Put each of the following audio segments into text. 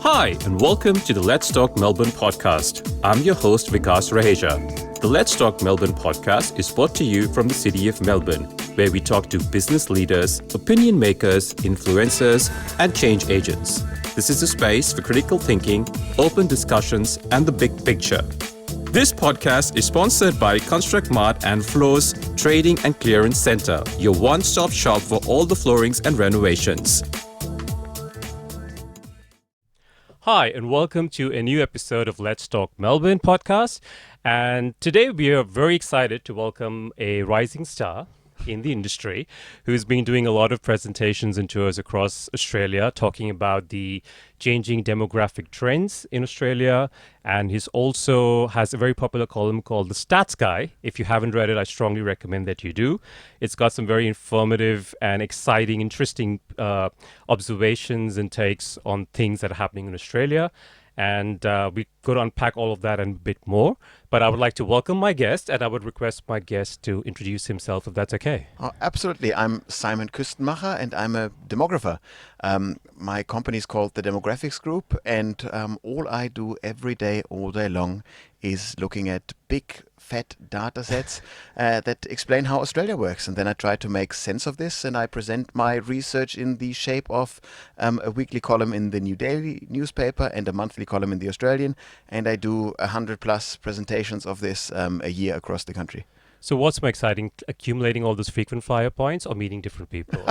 Hi, and welcome to the Let's Talk Melbourne podcast. I'm your host, Vikas Raheja. The Let's Talk Melbourne podcast is brought to you from the city of Melbourne, where we talk to business leaders, opinion makers, influencers, and change agents. This is a space for critical thinking, open discussions, and the big picture. This podcast is sponsored by Construct Mart and Floors Trading and Clearance Centre, your one-stop shop for all the floorings and renovations. Hi, and welcome to a new episode of Let's Talk Melbourne podcast. And today we are very excited to welcome a rising star in the industry who's been doing a lot of presentations and tours across Australia, talking about the changing demographic trends in Australia. And he's also has a very popular column called The Stats Guy. If you haven't read it, I strongly recommend that you do. It's got some very informative and exciting, interesting observations and takes on things that are happening in Australia. And we could unpack all of that and a bit more. But I would like to welcome my guest, and I would request my guest to introduce himself, if that's okay. Oh, absolutely. I'm Simon Kuestenmacher, and I'm a demographer. My company is called the Demographics Group, and all I do every day, all day long, is looking at big, fat data sets that explain how Australia works. And then I try to make sense of this, and I present my research in the shape of a weekly column in the New Daily newspaper and a monthly column in the Australian. And I do 100+ presentations of this a year across the country. So what's more exciting, accumulating all those frequent flyer points or meeting different people?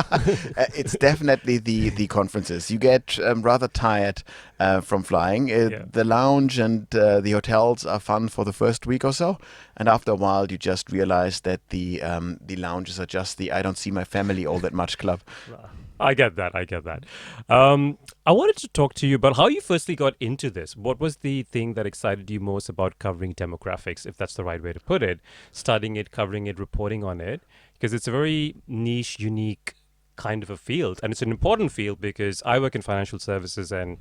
It's definitely the conferences. You get rather tired from flying. The lounge and the hotels are fun for the first week or so. And after a while, you just realize that the lounges are just the I don't see my family all that much club. I get that. I wanted to talk to you about how you firstly got into this. What was the thing that excited you most about covering demographics, if that's the right way to put it, studying it, covering it, reporting on it? Because it's a very niche, unique kind of a field. And it's an important field because I work in financial services, and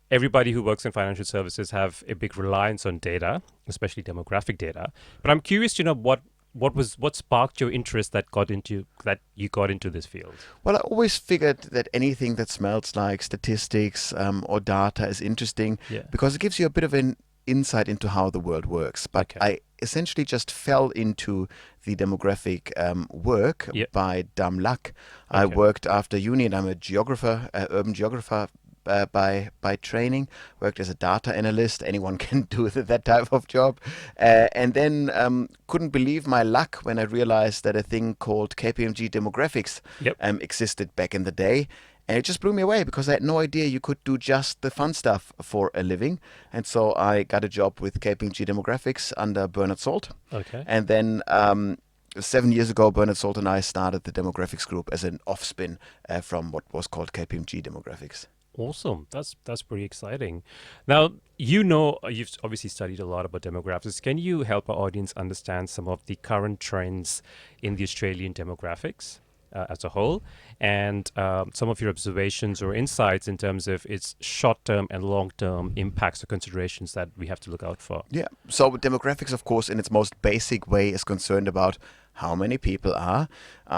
everybody who works in financial services have a big reliance on data, especially demographic data. But I'm curious to know what sparked your interest that you got into this field? Well, I always figured that anything that smells like statistics or data is interesting because it gives you a bit of an insight into how the world works. But I essentially just fell into the demographic work by dumb luck. I worked after uni, and I'm a geographer, urban geographer. By training, worked as a data analyst. Anyone can do that type of job. And then couldn't believe my luck when I realized that a thing called KPMG demographics existed back in the day. And it just blew me away because I had no idea you could do just the fun stuff for a living. And so I got a job with KPMG demographics under Bernard Salt. Okay. And then 7 years ago, Bernard Salt and I started the Demographics Group as an offspin from what was called KPMG demographics. Awesome. That's pretty exciting. Now, you've obviously studied a lot about demographics. Can you help our audience understand some of the current trends in the Australian demographics as a whole, and some of your observations or insights in terms of its short-term and long-term impacts or considerations that we have to look out for? Yeah. So demographics, of course, in its most basic way is concerned about how many people are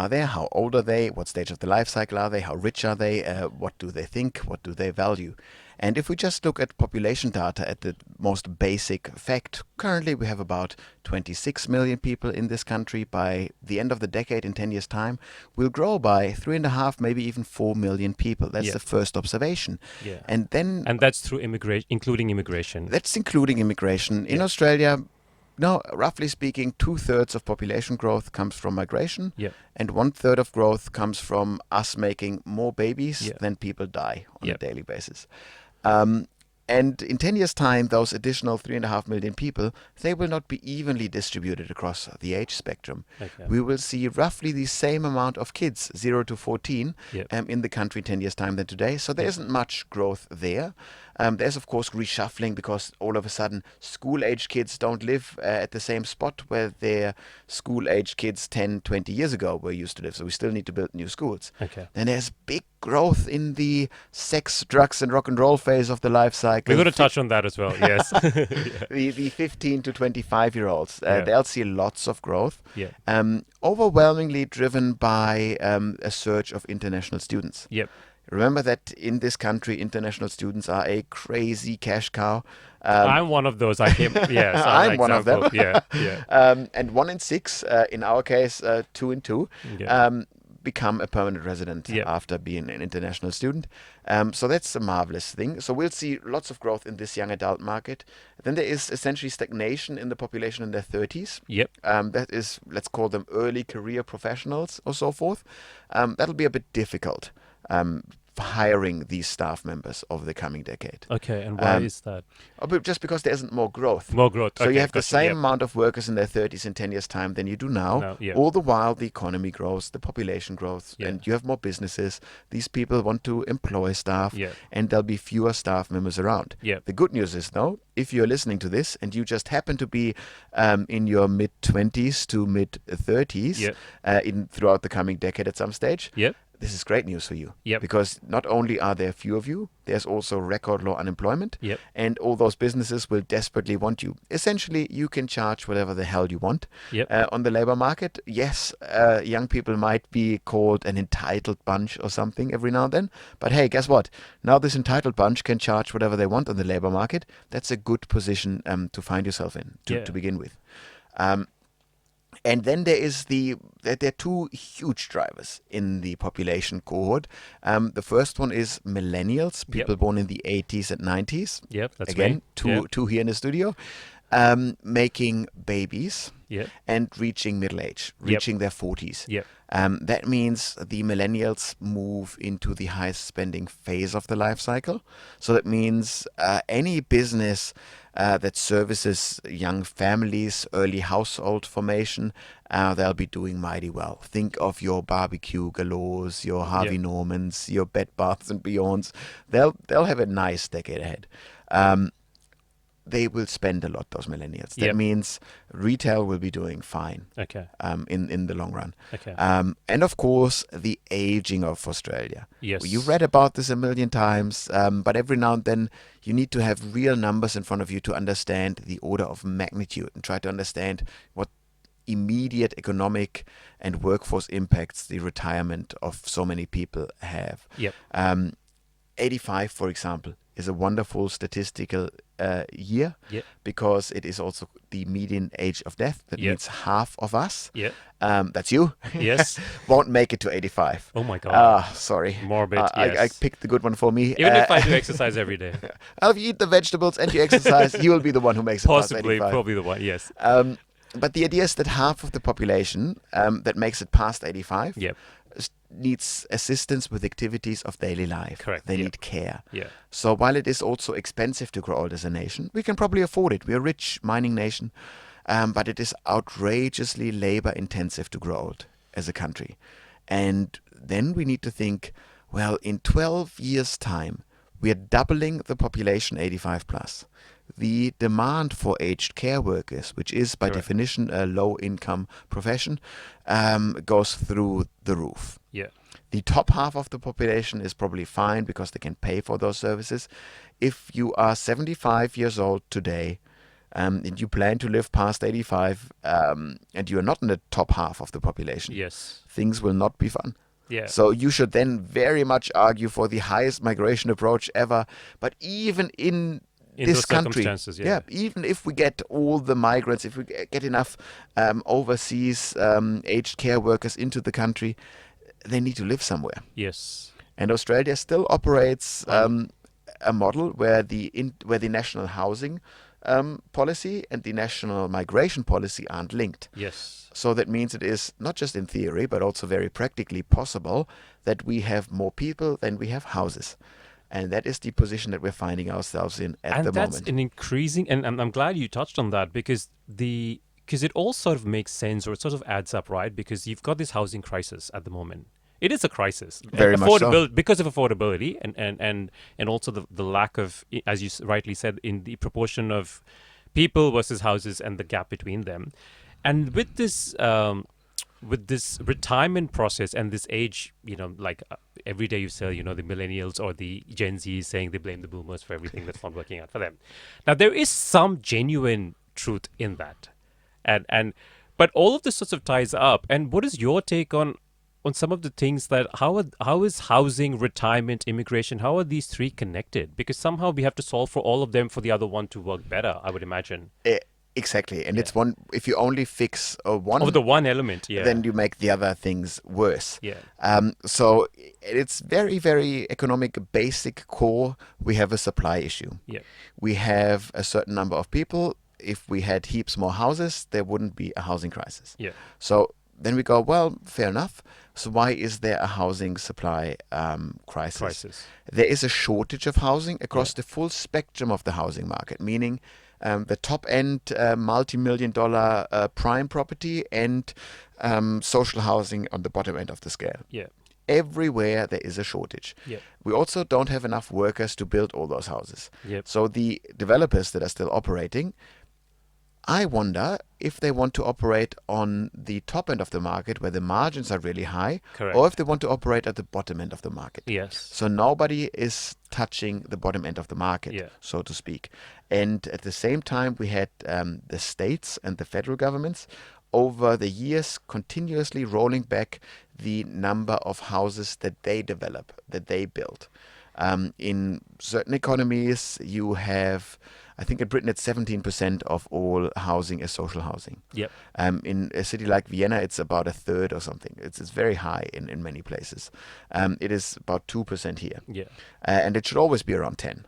there, how old are they, what stage of the life cycle are they, how rich are they, what do they think, what do they value. And if we just look at population data at the most basic fact, currently we have about 26 million people in this country. By the end of the decade, in 10 years' time, we'll grow by 3.5, maybe even 4 million people. That's the first observation. Yeah. And that's through including immigration. That's including immigration. In Australia, now, roughly speaking, 2/3 of population growth comes from migration, and 1/3 of growth comes from us making more babies than people die on a daily basis. And in 10 years' time, those additional 3.5 million people, they will not be evenly distributed across the age spectrum. Okay. We will see roughly the same amount of kids, 0 to 14, Yep. in the country 10 years' time than today. So there isn't much growth there. There's, of course, reshuffling because all of a sudden school-age kids don't live at the same spot where their school-age kids 10, 20 years ago were used to live. So we still need to build new schools. Okay. Then there's big growth in the sex, drugs, and rock and roll phase of the life cycle. We're going to touch on that as well, yes. The 15 to 25-year-olds, Yeah. they'll see lots of growth, Yeah. overwhelmingly driven by a surge of international students. Yep. Remember that in this country, international students are a crazy cash cow. I'm one of those. Yes, I'm one of them. Yeah, yeah. And 1 in 6, in our case, 2 in 2, Yeah. become a permanent resident Yeah. after being an international student. So that's a marvelous thing. So we'll see lots of growth in this young adult market. Then there is essentially stagnation in the population in their 30s. Yep. That is, let's call them early career professionals or so forth. That'll be a bit difficult. Hiring these staff members over the coming decade. Okay, and why is that? But just because there isn't more growth. More growth. So okay, you have the gotcha, same yep. amount of workers in their 30s in 10 years' time than you do now. No, yeah. All the while the economy grows, the population grows, Yeah. and you have more businesses. These people want to employ staff, Yeah. and there'll be fewer staff members around. Yeah. The good news is, though, if you're listening to this and you just happen to be in your mid-20s to mid-30s Yeah. throughout the coming decade at some stage, Yep. this is great news for you. Yep. Because not only are there few of you, there's also record low unemployment. Yep. And all those businesses will desperately want you. Essentially, you can charge whatever the hell you want Yep. on the labor market. Yes, young people might be called an entitled bunch or something every now and then. But hey, guess what? Now this entitled bunch can charge whatever they want on the labor market. That's a good position to find yourself in to begin with. And then there are two huge drivers in the population cohort. The first one is millennials, people born in the 80s and 90s. Yep, that's Again, me. two here in the studio, making babies Yep. and reaching middle age, reaching their 40s. Yep. That means the millennials move into the highest spending phase of the life cycle. So that means any business that services young families, early household formation, they'll be doing mighty well. Think of your barbecue galores, your Harvey Normans, your Bed Baths and Beyonds. They'll have a nice decade ahead. They will spend a lot, those millennials. That means retail will be doing fine. Okay. In the long run. Okay. And of course, the aging of Australia. Yes. You read about this a million times, but every now and then you need to have real numbers in front of you to understand the order of magnitude and try to understand what immediate economic and workforce impacts the retirement of so many people have. Yep. 85, for example, is a wonderful statistical year Yep. because it is also the median age of death. That means half of us, Yep. that's you, Yes. won't make it to 85. Oh my God. Sorry. Morbid, I yes. picked the good one for me. Even if I do exercise every day. If you eat the vegetables and you exercise, you will be the one who makes it past Possibly, 85. probably the one, yes. But the idea is that half of the population that makes it past 85 Yep. needs assistance with activities of daily life. Correct, They yeah. need care. Yeah. So while it is also expensive to grow old as a nation, we can probably afford it. We're a rich mining nation, but it is outrageously labor intensive to grow old as a country. And then we need to think, well, in 12 years' time, we are doubling the population 85 plus. The demand for aged care workers, which is by definition a low-income profession, goes through the roof. Yeah. The top half of the population is probably fine because they can pay for those services. If you are 75 years old today and you plan to live past 85 and you are not in the top half of the population, Yes. things will not be fun. Yeah. So you should then very much argue for the highest migration approach ever. But even in this those country, circumstances, yeah. even if we get all the migrants, if we get enough overseas aged care workers into the country, they need to live somewhere. Yes. And Australia still operates a model where the national housing policy and the national migration policy aren't linked. Yes. So that means it is not just in theory, but also very practically possible that we have more people than we have houses. And that is the position that we're finding ourselves in at the moment. And that's an increasing, and I'm glad you touched on that, because it all sort of makes sense, or it sort of adds up, right? Because you've got this housing crisis at the moment. It is a crisis. Very much so. Because of affordability and also the lack of, as you rightly said, in the proportion of people versus houses and the gap between them. And with this retirement process and this age, every day you say, the millennials or the Gen Z saying they blame the boomers for everything that's not working out for them. Now, there is some genuine truth in that. But all of this sort of ties up. And what is your take on some of the things that, how is housing, retirement, immigration, how are these three connected? Because somehow we have to solve for all of them for the other one to work better, I would imagine. Exactly. And it's one, if you only fix one of the one element, then you make the other things worse. Yeah. So it's very, very economic, basic core. We have a supply issue. Yeah. We have a certain number of people. If we had heaps more houses, there wouldn't be a housing crisis. Yeah. So then we go, well, fair enough. So why is there a housing supply crisis? There is a shortage of housing across the full spectrum of the housing market, meaning the top-end multi-million-dollar prime property and social housing on the bottom end of the scale. Yeah. Everywhere there is a shortage. Yeah. We also don't have enough workers to build all those houses. Yep. So the developers that are still operating, I wonder if they want to operate on the top end of the market where the margins are really high, Correct. or if they want to operate at the bottom end of the market. Yes. So nobody is touching the bottom end of the market, so to speak. And at the same time, we had the states and the federal governments over the years continuously rolling back the number of houses that they develop, that they build. In certain economies, you have, I think in Britain, it's 17% of all housing is social housing. Yep. In a city like Vienna, it's about a third or something. It's very high in many places. It is about 2% here. Yeah. And it should always be around 10.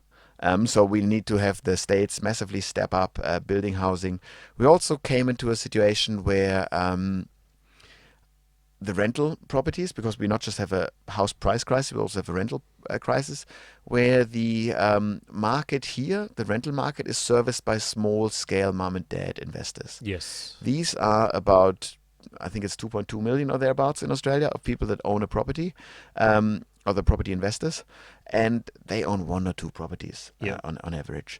So we need to have the states massively step up building housing. We also came into a situation where the rental properties, because we not just have a house price crisis, we also have a rental crisis, where the market here, the rental market, is serviced by small-scale mom and dad investors. Yes. These are about, I think it's 2.2 million or thereabouts in Australia of people that own a property, or the property investors, and they own one or two properties on average.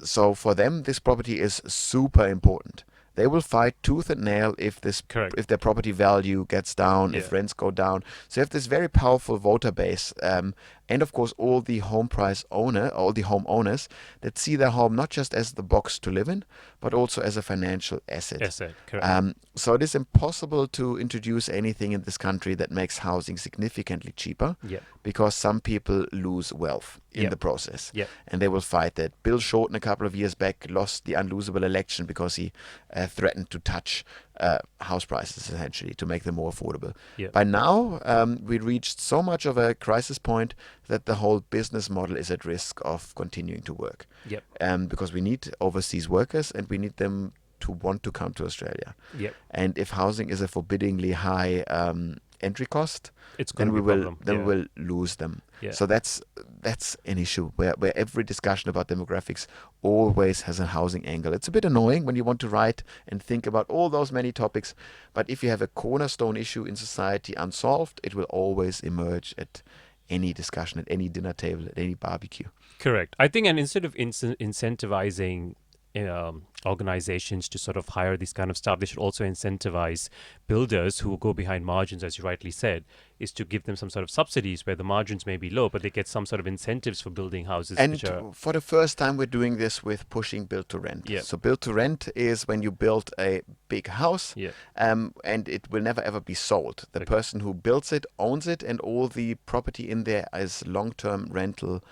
So for them, this property is super important. They will fight tooth and nail if their property value gets down, if rents go down. So you have this very powerful voter base, and of course all the homeowners that see their home not just as the box to live in, but also as a financial asset. Correct. So it is impossible to introduce anything in this country that makes housing significantly cheaper, because some people lose wealth in the process, and they will fight that. Bill Shorten a couple of years back lost the unlosable election because he threatened to touch house prices essentially to make them more affordable. By now, we reached so much of a crisis point that the whole business model is at risk of continuing to work. Because we need overseas workers and we need them to want to come to Australia. And if housing is a forbiddingly high entry cost, then we will lose them. So that's an issue where every discussion about demographics always has a housing angle. It's a bit annoying when you want to write and think about all those many topics, but if you have a cornerstone issue in society unsolved, it will always emerge at any discussion, at any dinner table, at any barbecue. Correct. I think, and instead of incentivizing organizations to sort of hire this kind of staff, they should also incentivize builders who go behind margins, as you rightly said, is to give them some sort of subsidies where the margins may be low, but they get some sort of incentives for building houses. And for the first time, we're doing this with pushing build to rent. So build to rent is when you build a big house, and it will never ever be sold. The person who builds it owns it, and all the property in there is long-term rental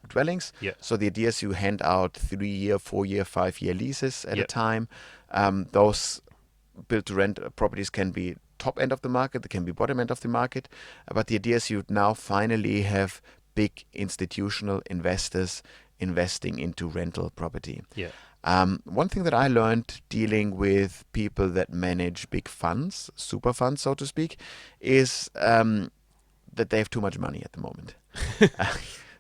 dwellings. So the idea is you hand out 3-year, 4-year, 5-year leases at a time. Those build-to-rent properties can be top end of the market, they can be bottom end of the market. But the idea is you now finally have big institutional investors investing into rental property. One thing that I learned dealing with people that manage big funds, super funds, so to speak, is that they have too much money at the moment.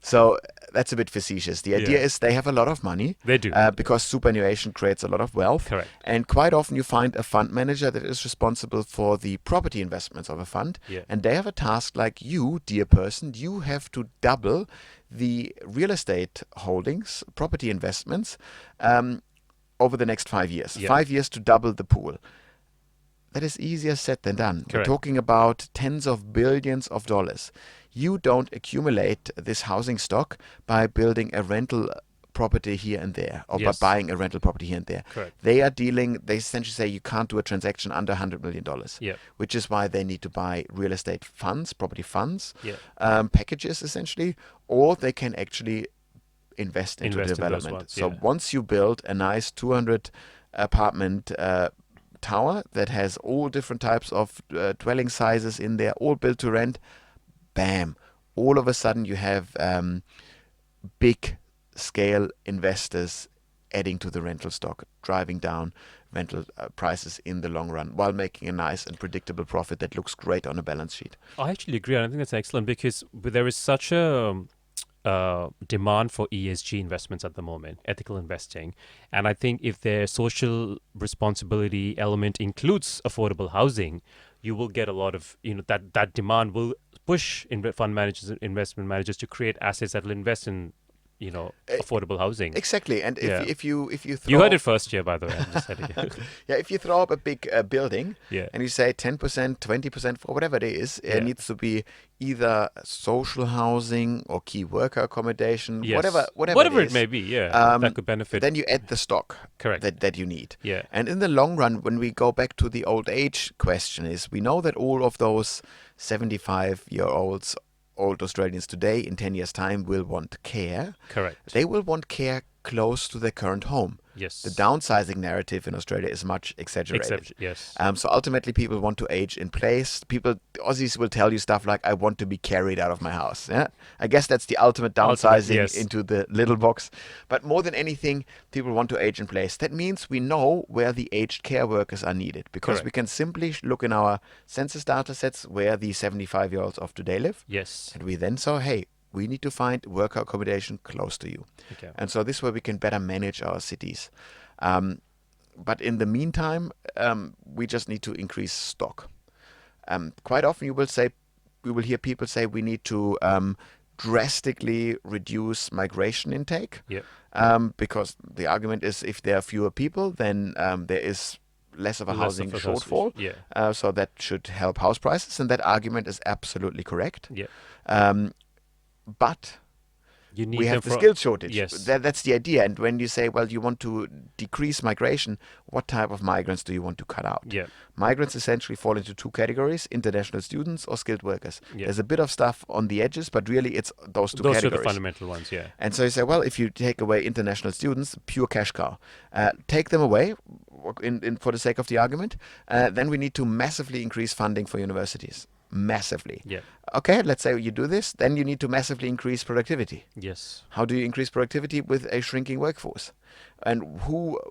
So that's a bit facetious. The idea is they have a lot of money. They do. Because superannuation creates a lot of wealth. Correct. And quite often you find a fund manager that is responsible for the property investments of a fund. Yeah. And they have a task like you, dear person, you have to double the real estate holdings, property investments, over the next 5 years. Yeah. 5 years to double the pool. That is easier said than done. Correct. We're talking about tens of billions of dollars. You don't accumulate this housing stock by building a rental property here and there, or by buying a rental property here and there. Correct. They essentially say you can't do a transaction under $100 million, which is why they need to buy real estate funds, property funds, packages essentially, or they can actually invest into development. So once you build a nice 200 apartment tower that has all different types of dwelling sizes in there, all built to rent, bam, all of a sudden you have big scale investors adding to the rental stock, driving down rental prices in the long run while making a nice and predictable profit that looks great on a balance sheet. I actually agree, and I think that's excellent because there is such a demand for ESG investments at the moment, ethical investing. And I think if their social responsibility element includes affordable housing, you will get a lot of, that demand will push fund managers and investment managers to create assets that will invest in affordable housing. Exactly. And if you throw, you heard it first here, by the way. I'm just saying. If you throw up a big building and you say 10%, 20%, for whatever it is, it needs to be either social housing or key worker accommodation, whatever it may be, that could benefit. Then you add the stock that you need. Yeah. And in the long run, when we go back to the old age question, is we know that all of those 75-year-olds, old Australians today, in 10 years' time, will want care. Correct. They will want care close to their current home. Yes. The downsizing narrative in Australia is much exaggerated. Yes. So ultimately, people want to age in place. Aussies will tell you stuff like, I want to be carried out of my house. Yeah? I guess that's the ultimate downsizing into the little box. But more than anything, people want to age in place. That means we know where the aged care workers are needed, because we can simply look in our census data sets where the 75-year-olds of today live. Yes. And we then say, hey, we need to find worker accommodation close to you. Okay. And so this way we can better manage our cities. But in the meantime, we just need to increase stock. Quite often we will hear people say we need to drastically reduce migration intake. Because the argument is if there are fewer people, then there is less of a housing shortfall. So that should help house prices. And that argument is absolutely correct. But we have the skill shortage. Yes. That's the idea. And when you say, well, you want to decrease migration, what type of migrants do you want to cut out? Migrants essentially fall into two categories: international students or skilled workers. There's a bit of stuff on the edges, but really it's those two categories. Those are the fundamental ones, And so you say, well, if you take away international students, pure cash cow, take them away for the sake of the argument, then we need to massively increase funding for universities. Massively. Okay, let's say you do this, then you need to massively increase productivity. Yes. How do you increase productivity? With a shrinking workforce. And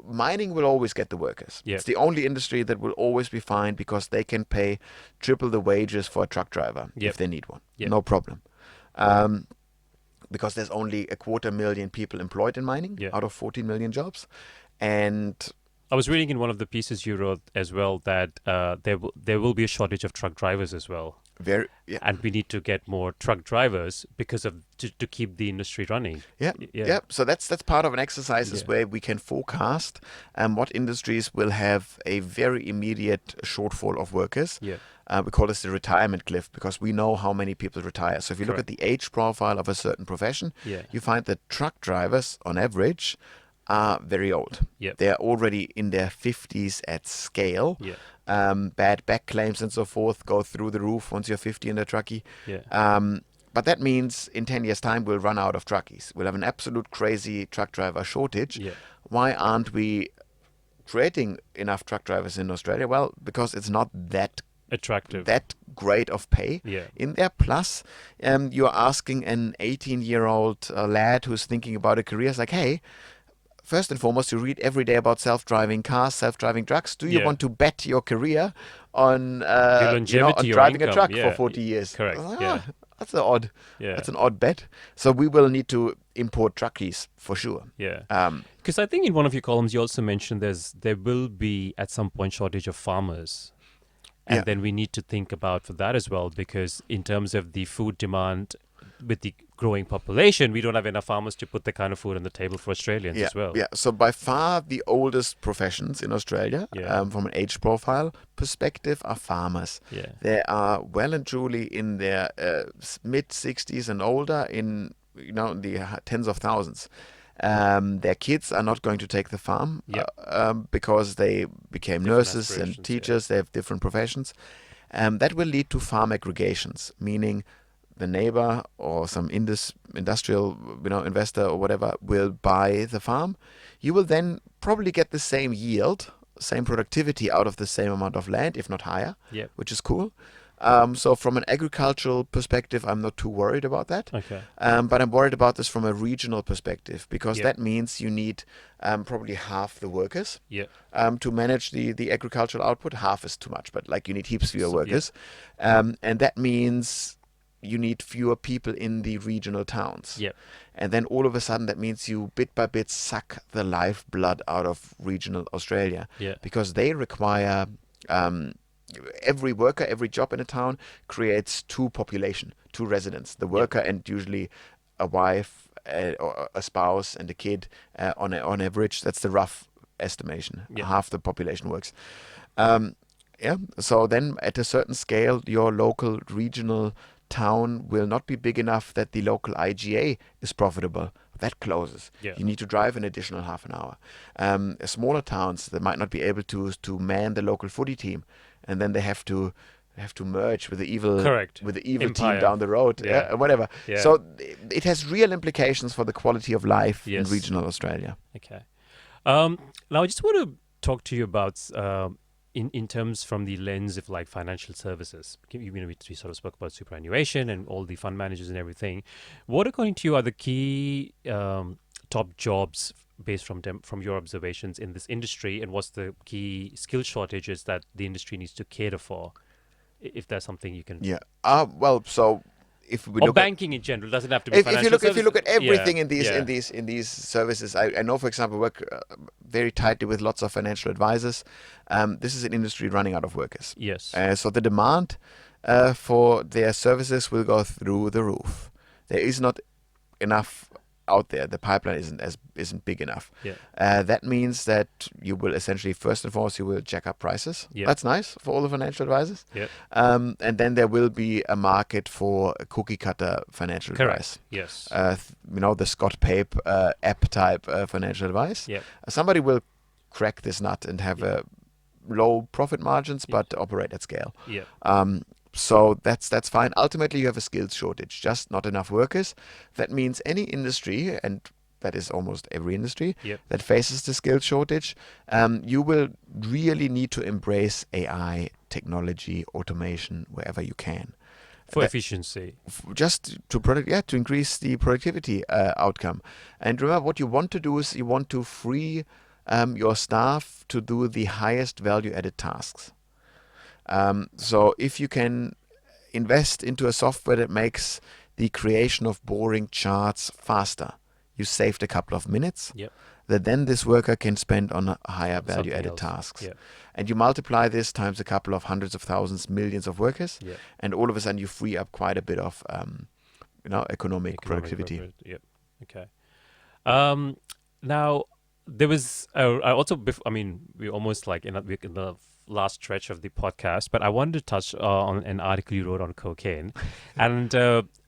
mining will always get the workers. It's the only industry that will always be fine, because they can pay triple the wages for a truck driver if they need one. No problem. Because there's only 250,000 people employed in mining out of 14 million jobs. And I was reading in one of the pieces you wrote as well that there will be a shortage of truck drivers as well. And we need to get more truck drivers because of to keep the industry running. So that's part of an exercise where we can forecast what industries will have a very immediate shortfall of workers. We call this the retirement cliff, because we know how many people retire. So if you look at the age profile of a certain profession, you find that truck drivers on average are very old. They're already in their 50s at scale. Bad back claims and so forth go through the roof once you're 50 in a truckie. But that means in 10 years' time, we'll run out of truckies. We'll have an absolute crazy truck driver shortage. Why aren't we creating enough truck drivers in Australia? Well, because it's not that attractive, that great of pay in there. Plus, you're asking an 18-year-old lad who's thinking about a career, it's like, hey, first and foremost, you read every day about self-driving cars, self-driving trucks. Do you want to bet your career on driving a truck for 40 years? Correct. that's an odd bet. So we will need to import truckies for sure. Yeah. Because I think in one of your columns you also mentioned there will be at some point shortage of farmers. And then we need to think about for that as well, because in terms of the food demand with the growing population, we don't have enough farmers to put the kind of food on the table for Australians as well. Yeah, so by far the oldest professions in Australia, from an age profile perspective, are farmers. Yeah. They are well and truly in their mid-60s and older, in the tens of thousands. Their kids are not going to take the farm because they became nurses and teachers. They have different professions. That will lead to farm aggregations, meaning the neighbor or some industrial investor or whatever will buy the farm. You will then probably get the same yield, same productivity out of the same amount of land, if not higher, which is cool. So from an agricultural perspective, I'm not too worried about that. Okay. But I'm worried about this from a regional perspective, because that means you need probably half the workers to manage the agricultural output. Half is too much, but you need heaps fewer workers. And that means you need fewer people in the regional towns. And then all of a sudden that means you bit by bit suck the lifeblood out of regional Australia, because they require every worker, every job in a town creates two residents, the worker and usually a wife or a spouse and a kid on average. That's the rough estimation. Half the population works. So then at a certain scale, your local regional town will not be big enough that the local IGA is profitable. That closes. You need to drive an additional half an hour. Smaller towns that might not be able to man the local footy team, and then they have to merge with the evil team down the road, whatever. So it has real implications for the quality of life in regional Australia. Okay. Now I just want to talk to you about in terms from the lens of financial services. We sort of spoke about superannuation and all the fund managers and everything. What, according to you, are the key top jobs based from your observations in this industry, and what's the key skill shortages that the industry needs to cater for? If there's something you can. So if we look banking in general, doesn't have to be financial services. If you look at everything in these services, I know, for example, work very tightly with lots of financial advisors. This is an industry running out of workers. So the demand for their services will go through the roof. There is not enough out there. The pipeline isn't big enough. That means that you will essentially, first and foremost, you will jack up prices. That's nice for all the financial advisors. And then there will be a market for a cookie cutter financial advice. The Scott Pape app type financial advice. Somebody will crack this nut and have low profit margins, but operate at scale. So that's fine. Ultimately, you have a skills shortage, just not enough workers. That means any industry, and that is almost every industry, that faces the skills shortage, you will really need to embrace AI, technology, automation, wherever you can. For efficiency. Just to increase the productivity outcome. And remember, what you want to do is you want to free your staff to do the highest value-added tasks. So if you can invest into a software that makes the creation of boring charts faster, you saved a couple of minutes that then this worker can spend on higher value-added tasks. And you multiply this times a couple of hundreds of thousands, millions of workers, and all of a sudden you free up quite a bit of economic productivity. Okay. Now, there was I also, we're almost in the last stretch of the podcast, but I wanted to touch on an article you wrote on cocaine, and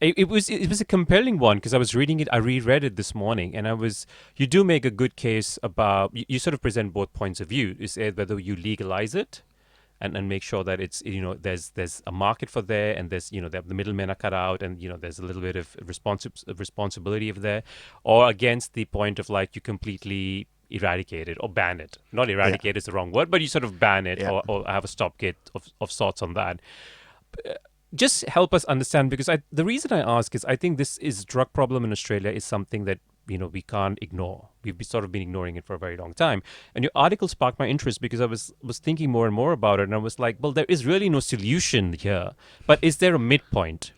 it was a compelling one because I was reading it. I reread it this morning, and you do make a good case about you sort of present both points of view. You say whether you legalize it and make sure that it's there's a market for there, and there's the middlemen are cut out, and there's a little bit of responsibility of there, or against the point of you completely eradicate it or ban it. Not eradicate is the wrong word, but you sort of ban it or have a stopgate of sorts on that. Just help us understand, because the reason I ask is I think this drug problem in Australia is something that we can't ignore. We've sort of been ignoring it for a very long time. And your article sparked my interest because I was thinking more and more about it, and I was like, well, there is really no solution here. But is there a midpoint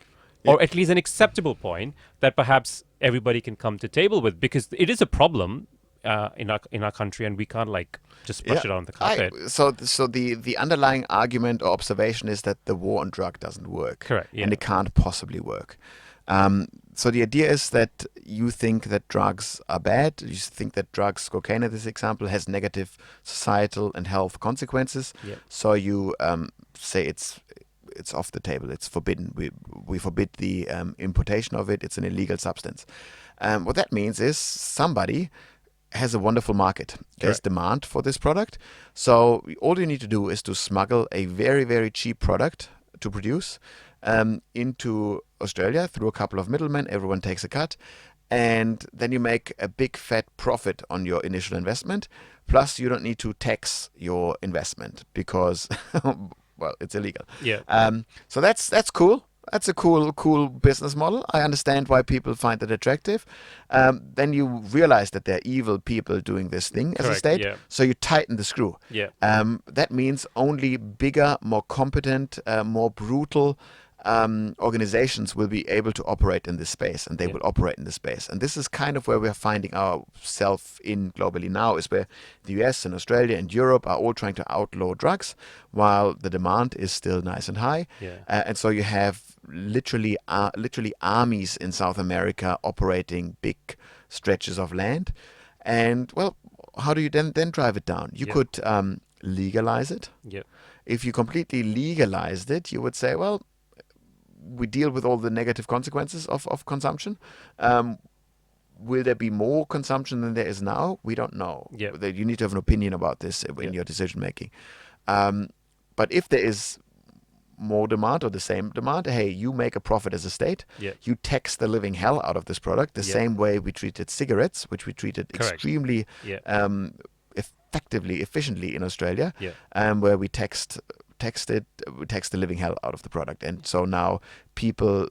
or at least an acceptable point that perhaps everybody can come to table with, because it is a problem in our country, and we can't like just brush it on the carpet. So the underlying argument or observation is that the war on drug doesn't work. Correct. Yeah. And it can't possibly work. So the idea is that you think that drugs are bad. You think that drugs, cocaine in this example, has negative societal and health consequences. Yeah. So you say it's off the table. It's forbidden. We forbid the importation of it. It's an illegal substance. What that means is somebody has a wonderful market. There's demand for this product. So all you need to do is to smuggle a very, very cheap product to produce into Australia through a couple of middlemen. Everyone takes a cut. And then you make a big fat profit on your initial investment. Plus, you don't need to tax your investment because, well, it's illegal. Yeah. So that's cool. That's a cool business model. I understand why people find it attractive. Then you realize that there are evil people doing this thing as a state. Yeah. So you tighten the screw. Yeah. That means only bigger, more competent, more brutal organizations will be able to operate in this space, and they will operate in this space. And this is kind of where we're finding ourselves in globally now, is where the US and Australia and Europe are all trying to outlaw drugs, while the demand is still nice and high. Yeah. And so you have literally armies in South America operating big stretches of land. And well, how do you then drive it down? You could legalize it. Yeah. If you completely legalized it, you would say, well, we deal with all the negative consequences of consumption. Will there be more consumption than there is now? We don't know. Yeah. You need to have an opinion about this in your decision making. But if there is more demand or the same demand, hey, you make a profit as a state. Yeah. You tax the living hell out of this product the same way we treated cigarettes, which we treated extremely efficiently in Australia, where we taxed the living hell out of the product. And so now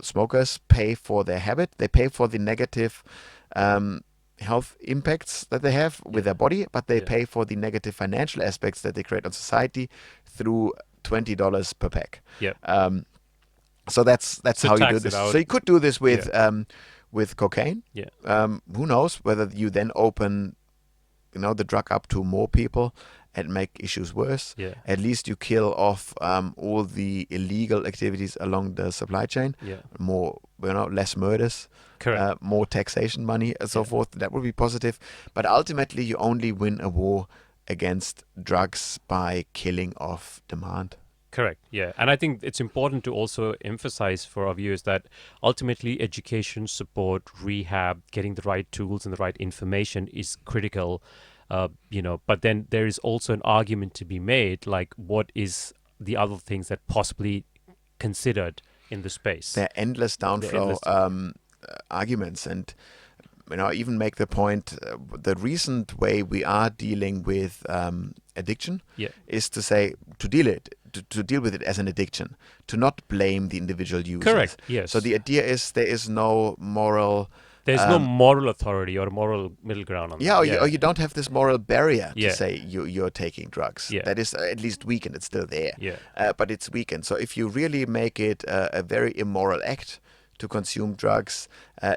smokers pay for their habit. They pay for the negative health impacts that they have with their body, but they pay for the negative financial aspects that they create on society through $20 per pack. Yeah. So that's how you do this. So you could do this with cocaine. Yeah. Who knows whether you then open the drug up to more people and make issues worse. Yeah. At least you kill off all the illegal activities along the supply chain. Yeah. More, less murders. Correct. More taxation money and so forth. That would be positive. But ultimately, you only win a war against drugs by killing off demand. Correct. Yeah. And I think it's important to also emphasize for our viewers that ultimately education, support, rehab, getting the right tools and the right information is critical. But then there is also an argument to be made, like what is the other things that possibly considered in the space? There are endless downflow arguments, and I even make the point, the recent way we are dealing with addiction is to say, to deal with it as an addiction, to not blame the individual user. Correct, yes. So the idea is there is no moral... There's no moral authority or moral middle ground on that. Or you don't have this moral barrier to say you're taking drugs. Yeah. That is at least weakened. It's still there, Yeah. but it's weakened. So if you really make it a very immoral act to consume drugs,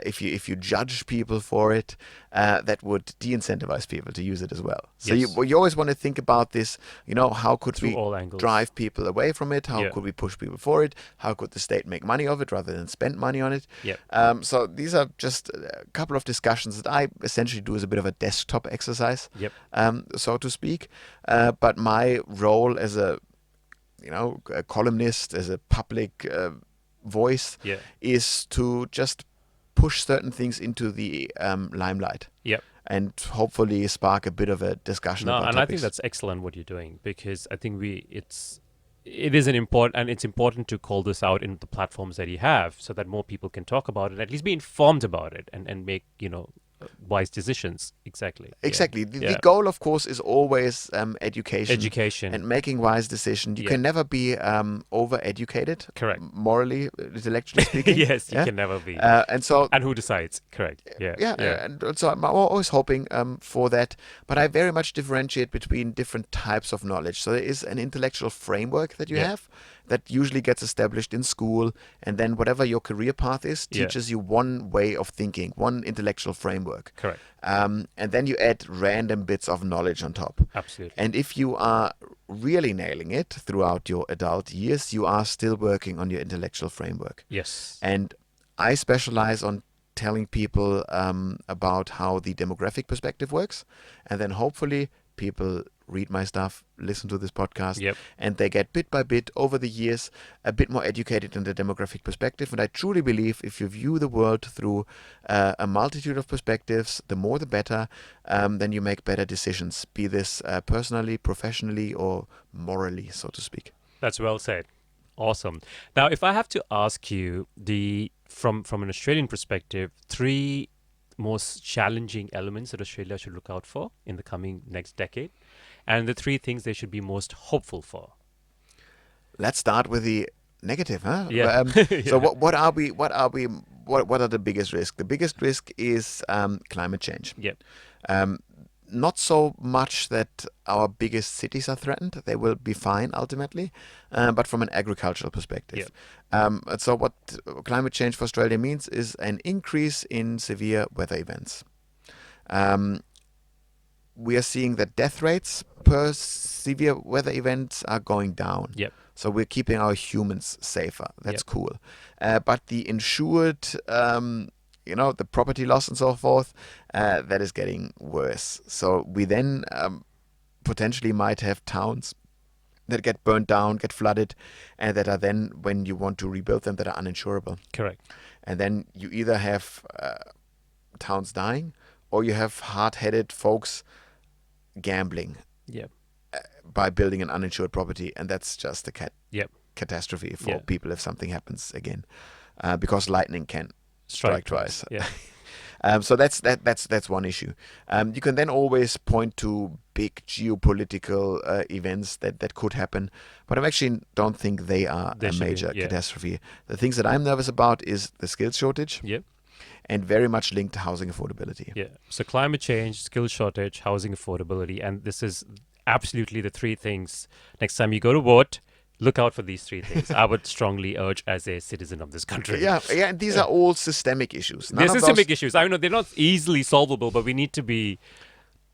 if you judge people for it, that would de-incentivize people to use it as well. So you always want to think about this, how could we drive people away from it? How could we push people for it? How could the state make money of it rather than spend money on it? So these are just a couple of discussions that I essentially do as a bit of a desktop exercise, so to speak. But my role as a columnist, as a public voice is to just push certain things into the limelight and hopefully spark a bit of a discussion about topics. I think that's excellent what you're doing, because I think it is important to call this out in the platforms that you have so that more people can talk about it, at least be informed about it and make wise decisions. Exactly. Exactly. The goal, of course, is always education and making wise decisions. You can never be over-educated. Correct. Morally, intellectually speaking. Yes, you can never be. And who decides? Correct. And so I'm always hoping for that. But I very much differentiate between different types of knowledge. So there is an intellectual framework that you have that usually gets established in school, and then whatever your career path is teaches you one way of thinking, one intellectual framework. Correct. And then you add random bits of knowledge on top. Absolutely. And if you are really nailing it throughout your adult years, you are still working on your intellectual framework. Yes. And I specialize on telling people about how the demographic perspective works, and then hopefully people read my stuff, listen to this podcast, and they get bit by bit over the years a bit more educated in the demographic perspective. And I truly believe if you view the world through a multitude of perspectives, the more the better, then you make better decisions, be this personally, professionally, or morally, so to speak. That's well said. Awesome. Now, if I have to ask you from an Australian perspective, 3 most challenging elements that Australia should look out for in the coming next decade, and the 3 things they should be most hopeful for. Let's start with the negative, huh? Yeah. So what are the biggest risks? The biggest risk is climate change. Yep. Not so much that our biggest cities are threatened. They will be fine ultimately, but from an agricultural perspective. So what climate change for Australia means is an increase in severe weather events. We are seeing that death rates per severe weather events are going down. Yep. So we're keeping our humans safer. That's cool. But the insured, the property loss and so forth, that is getting worse. So we then potentially might have towns that get burned down, get flooded, and that are then, when you want to rebuild them, that are uninsurable. Correct. And then you either have towns dying, or you have hard-headed folks gambling by building an uninsured property, and that's just a catastrophe for people if something happens again, because lightning can strike twice. So that's one issue. You can then always point to big geopolitical events that could happen, but I actually don't think they are a major catastrophe. The things that I'm nervous about is the skills shortage. And very much linked to housing affordability. So climate change, skills shortage, housing affordability, and this is absolutely the 3 things. Next time you go to vote, look out for these 3 things. I would strongly urge as a citizen of this country. And these are all systemic issues. They're systemic issues. I know they're not easily solvable, but we need to be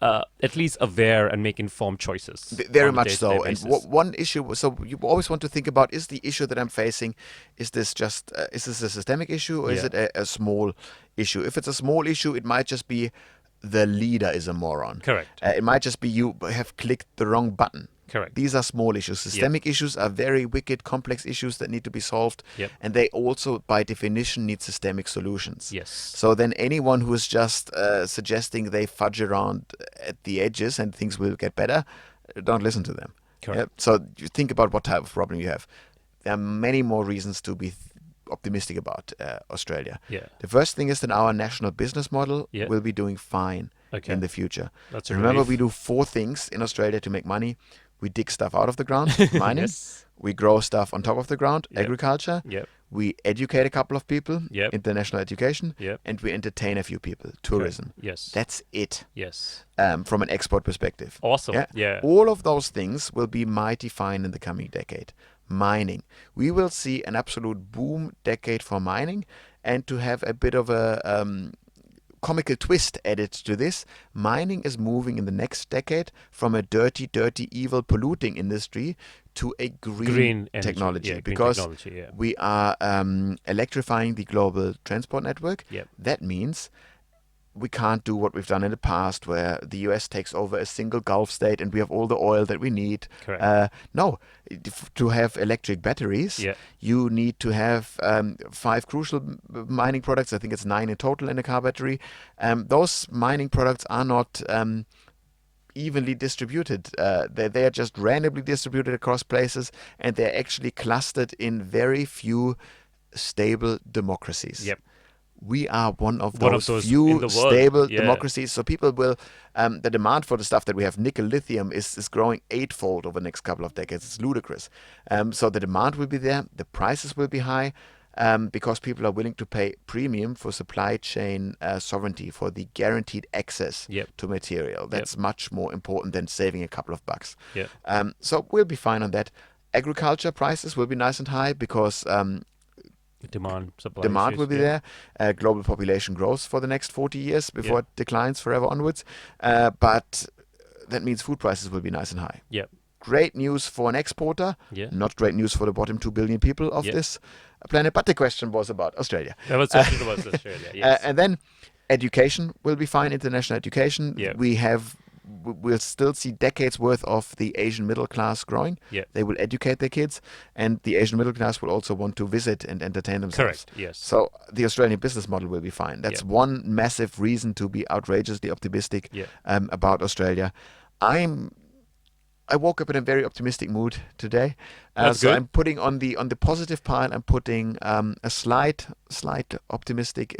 at least aware and make informed choices. Very much so. And one issue, so you always want to think about, is the issue that I'm facing, is this a systemic issue, or is it a small issue? If it's a small issue, it might just be the leader is a moron. Correct. It might just be you have clicked the wrong button. Correct. These are small issues. Systemic issues are very wicked, complex issues that need to be solved. And they also, by definition, need systemic solutions. So then anyone who is just suggesting they fudge around at the edges and things will get better, don't listen to them. So you think about what type of problem you have. There are many more reasons to be optimistic about Australia. The first thing is that our national business model will be doing fine in the future. Remember, we do 4 things in Australia to make money. We dig stuff out of the ground, mining. We grow stuff on top of the ground, agriculture. We educate a couple of people, international education. And we entertain a few people, tourism. That's it. From an export perspective. Awesome. All of those things will be mighty fine in the coming decade. Mining. We will see an absolute boom decade for mining. And to have a bit of a comical twist added to this, mining is moving in the next decade from a dirty, evil, polluting industry to a green technology, because we are electrifying the global transport network. That means we can't do what we've done in the past, where the US takes over a single Gulf state and we have all the oil that we need. No, to have electric batteries, you need to have 5 crucial mining products. I think it's 9 in total in a car battery. Those mining products are not evenly distributed. They are just randomly distributed across places, and they're actually clustered in very few stable democracies. we are one of One those of those in few the world. stable Yeah. democracies. So people will, the demand for the stuff that we have, nickel, lithium, is growing eightfold over the next couple of decades. It's ludicrous. So the demand will be there. The prices will be high. Because people are willing to pay premium for supply chain sovereignty, for the guaranteed access Yep. to material. That's much more important than saving a couple of bucks. Yeah. So we'll be fine on that. Agriculture prices will be nice and high because Demand, supply demand issues, will be there. Global population grows for the next 40 years before it declines forever onwards. But that means food prices will be nice and high. Yep. Great news for an exporter. Yeah. Not great news for the bottom 2 billion people of this planet. But the question was about Australia. That was Australia. Yes. And then education will be fine. International education. Yeah. We'll still see decades worth of the Asian middle class growing. Yeah. They will educate their kids, and the Asian middle class will also want to visit and entertain themselves. Correct. Yes. So the Australian business model will be fine. That's one massive reason to be outrageously optimistic about Australia. I woke up in a very optimistic mood today. That's so good. I'm putting on the positive pile. I'm putting a slight optimistic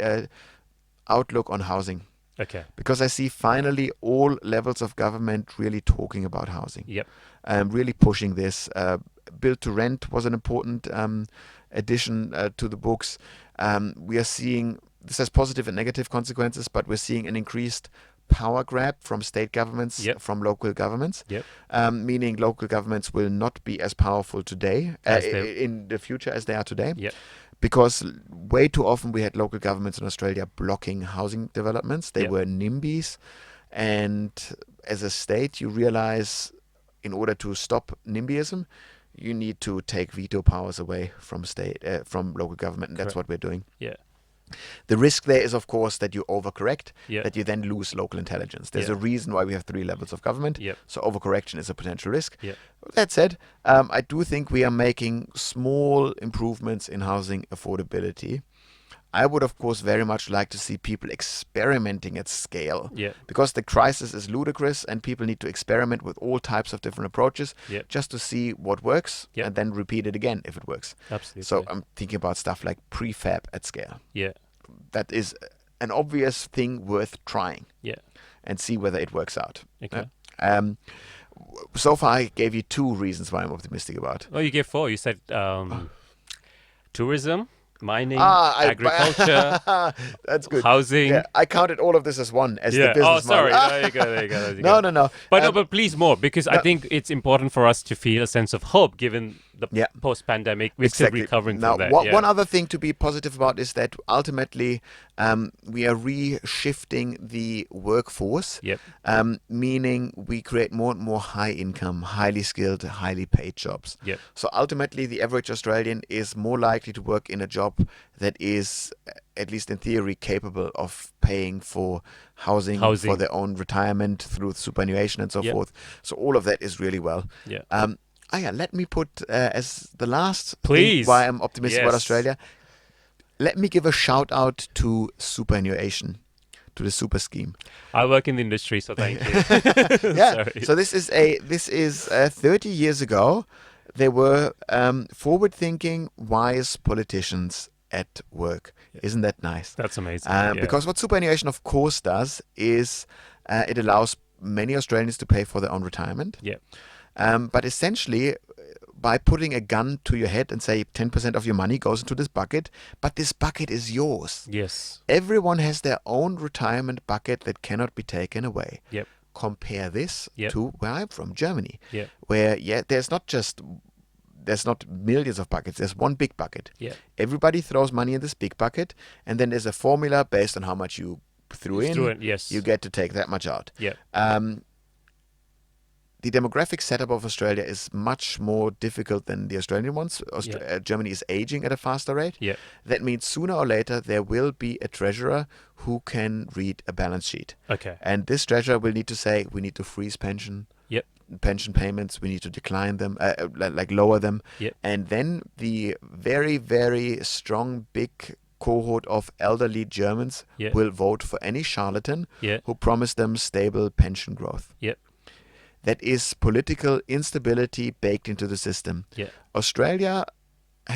outlook on housing. Okay. Because I see finally all levels of government really talking about housing. Yep. Really pushing this. Build to rent was an important addition to the books. We are seeing, this has positive and negative consequences, but we're seeing an increased power grab from state governments, from local governments, meaning local governments will not be as powerful today in the future as they are today. Yep. Because way too often we had local governments in Australia blocking housing developments. They were NIMBYs. And as a state, you realize in order to stop NIMBYism, you need to take veto powers away from from local government. And that's what we're doing. Yeah. The risk there is, of course, that you overcorrect, Yeah. that you then lose local intelligence. There's a reason why we have 3 levels of government. Yep. So overcorrection is a potential risk. Yep. That said, I do think we are making small improvements in housing affordability. I would, of course, very much like to see people experimenting at scale. Yeah. Because the crisis is ludicrous and people need to experiment with all types of different approaches just to see what works and then repeat it again if it works. Absolutely. So I'm thinking about stuff like prefab at scale. Yeah. That is an obvious thing worth trying. Yeah. And see whether it works out. Okay. So far, I gave you 2 reasons why I'm optimistic about. Oh, you gave 4. You said tourism, mining, agriculture. That's good. Housing. Yeah, I counted all of this as one, as the business Oh, sorry. model. There you go. No. But please more, because I think it's important for us to feel a sense of hope given the post-pandemic. We're still recovering from that. One other thing to be positive about is that ultimately we are reshifting the workforce, meaning we create more and more high-income, highly skilled, highly paid jobs. So ultimately, the average Australian is more likely to work in a job that is, at least in theory, capable of paying for housing. For their own retirement through superannuation and so forth. So all of that is really well. Let me put as the last thing why I'm optimistic about Australia, let me give a shout out to superannuation, to the super scheme. I work in the industry, so thank you. Sorry. So this is 30 years ago. There were forward-thinking, wise politicians at work. Isn't that nice? That's amazing. Because what superannuation, of course, does is it allows many Australians to pay for their own retirement. But essentially, by putting a gun to your head and say 10% of your money goes into this bucket, but this bucket is yours. Yes. Everyone has their own retirement bucket that cannot be taken away. Compare this to where I'm from, Germany, where there's not millions of buckets. There's one big bucket. Everybody throws money in this big bucket, and then there's a formula based on how much you threw in. You get to take that much out. The demographic setup of Australia is much more difficult than the Australian ones. Germany is aging at a faster rate. That means sooner or later there will be a treasurer who can read a balance sheet. And this treasurer will need to say, we need to freeze pension payments, we need to decline them, lower them. And then the very, very strong, big cohort of elderly Germans will vote for any charlatan who promised them stable pension growth. That is political instability baked into the system. Australia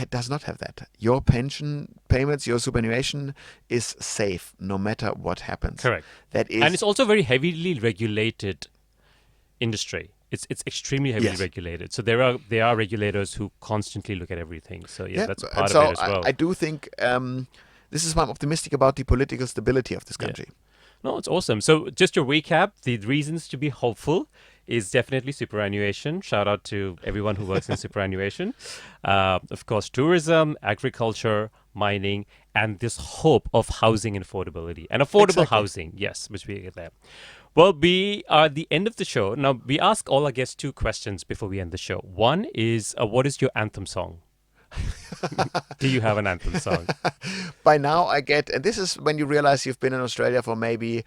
does not have that. Your pension payments, your superannuation is safe no matter what happens. Correct. That is, and it's also very heavily regulated industry. It's extremely heavily regulated. So there are regulators who constantly look at everything. So that's part of it as well. I do think this is why I'm optimistic about the political stability of this country. No, it's awesome. So just to recap, the reasons to be hopeful is definitely superannuation. Shout out to everyone who works in superannuation. Of course, tourism, agriculture, mining, and this hope of housing and affordability. And affordable housing, yes, which we get there. Well, we are at the end of the show. Now, we ask all our guests 2 questions before we end the show. One is, what is your anthem song? Do you have an anthem song? By now I get, and this is when you realize you've been in Australia for maybe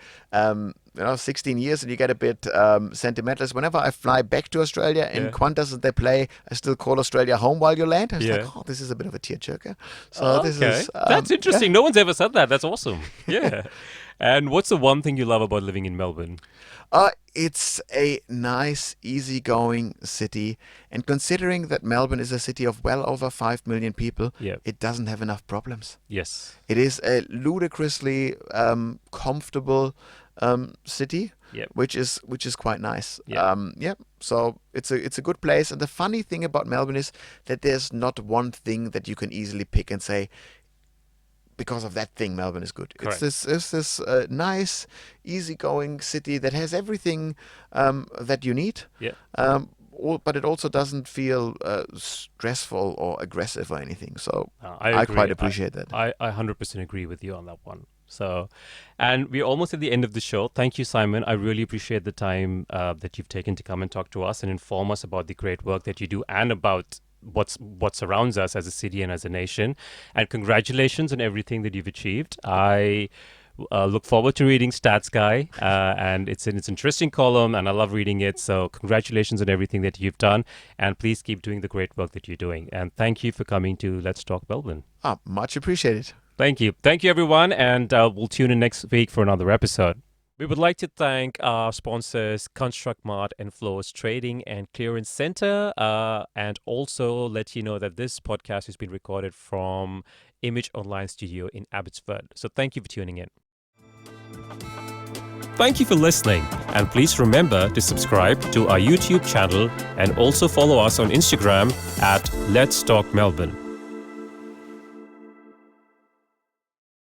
16 years and you get a bit sentimental. Whenever I fly back to Australia in Qantas and they play I Still Call Australia Home While You Land, I was like, oh, this is a bit of a tearjerker. So this is that's interesting. No one's ever said that. That's awesome. Yeah. And what's the one thing you love about living in Melbourne? It's a nice, easygoing city. And considering that Melbourne is a city of well over 5 million people, it doesn't have enough problems. Yes. It is a ludicrously comfortable city, which is quite nice. So it's a good place. And the funny thing about Melbourne is that there's not one thing that you can easily pick and say, because of that thing, Melbourne is good. Correct. It's this nice, easygoing city that has everything that you need. But it also doesn't feel stressful or aggressive or anything. So I quite appreciate that. I 100% agree with you on that one. So, and we're almost at the end of the show. Thank you, Simon. I really appreciate the time that you've taken to come and talk to us and inform us about the great work that you do and about what surrounds us as a city and as a nation. And congratulations on everything that you've achieved. I look forward to reading Stats Guy, and it's an interesting column, and I love reading it. So congratulations on everything that you've done, and please keep doing the great work that you're doing. And thank you for coming to Let's Talk Melbourne. Much appreciated. Thank you. Thank you, everyone, and we'll tune in next week for another episode. We would like to thank our sponsors, Construct Mart and Floors Trading and Clearance Center, and also let you know that this podcast has been recorded from Image Online Studio in Abbotsford. So thank you for tuning in. Thank you for listening, and please remember to subscribe to our YouTube channel and also follow us on Instagram at Let's Talk Melbourne.